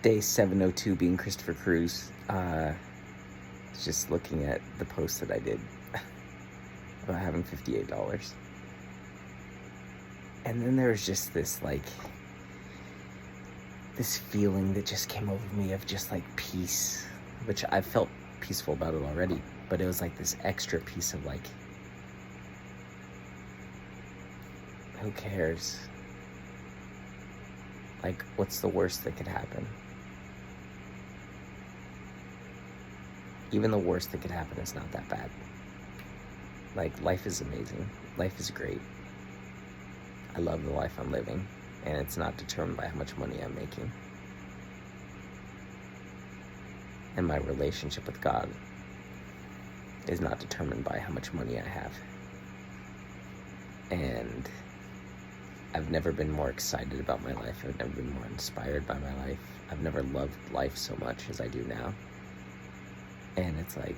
Day 702 being Christopher Cruz. Just looking at the post that I did about having $58. And then there was just this, like, this feeling that just came over me of just, like, peace, which I felt peaceful about it already, but it was, like, this extra piece of, like, who cares? Like, what's the worst that could happen? Even the worst that could happen is not that bad. Like, life is amazing. Life is great. I love the life I'm living, and it's not determined by how much money I'm making. And my relationship with God is not determined by how much money I have. And I've never been more excited about my life. I've never been more inspired by my life. I've never loved life so much as I do now. And it's like,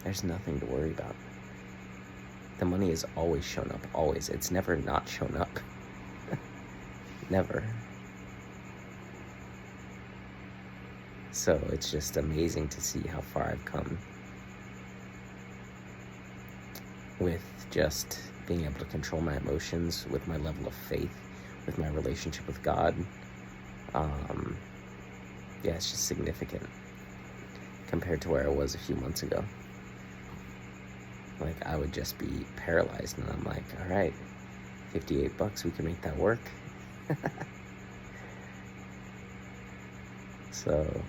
there's nothing to worry about. The money has always shown up, always. It's never not shown up. Never. So it's just amazing to see how far I've come with just being able to control my emotions, with my level of faith, with my relationship with God. Yeah, it's just significant compared to where I was a few months ago. Like, I would just be paralyzed, and I'm like, all right, $58, we can make that work. So,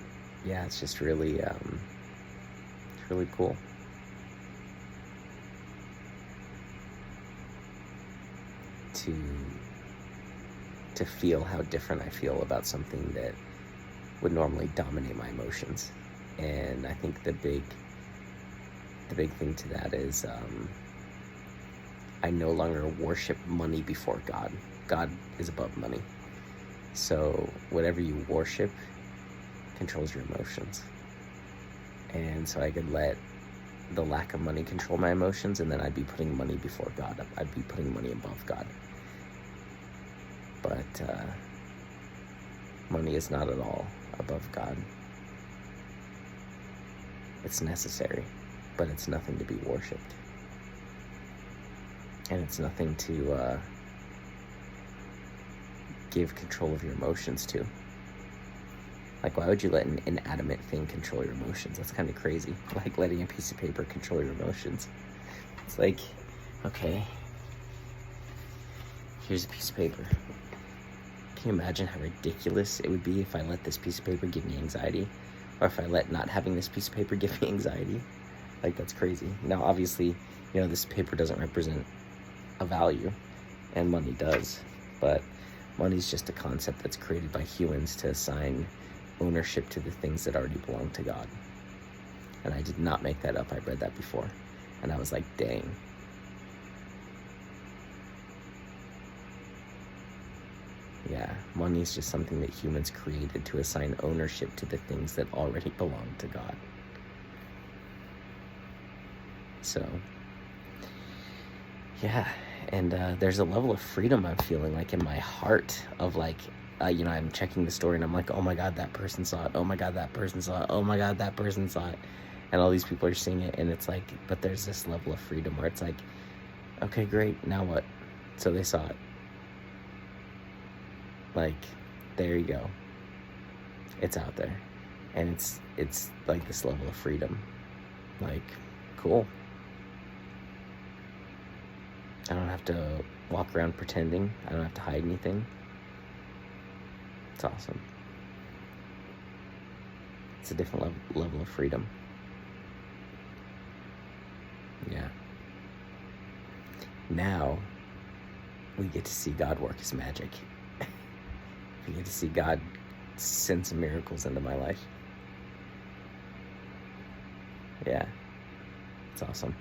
yeah, it's just really, it's really cool. To feel how different I feel about something that would normally dominate my emotions. And I think the big thing to that is I no longer worship money before God. God is above money. So whatever you worship controls your emotions. And so I could let the lack of money control my emotions, and then I'd be putting money before God. I'd be putting money above God. But money is not at all above God. It's necessary, but it's nothing to be worshipped. And it's nothing to give control of your emotions to. Like, why would you let an inanimate thing control your emotions? That's kind of crazy. Like letting a piece of paper control your emotions. It's like, okay, here's a piece of paper. Can you imagine how ridiculous it would be if I let this piece of paper give me anxiety? Or if I let not having this piece of paper give me anxiety? Like, that's crazy. Now, obviously, this paper doesn't represent a value, and money does. But money's just a concept that's created by humans to assign ownership to the things that already belong to God. And I did not make that up. I read that before. And I was like, dang. Yeah, money is just something that humans created to assign ownership to the things that already belong to God. So, yeah, and there's a level of freedom I'm feeling, like, in my heart of, like, I'm checking the story, and I'm like, oh my God, that person saw it. Oh my God, that person saw it. Oh my God, that person saw it. And all these people are seeing it, and it's like, but there's this level of freedom where it's like, okay, great, now what? So they saw it. Like, there you go. It's out there. And it's like this level of freedom. Like, cool. I don't have to walk around pretending. I don't have to hide anything. It's awesome. It's a different level of freedom. Yeah. Now, we get to see God work his magic. We get to see God send some miracles into my life. Yeah. It's awesome.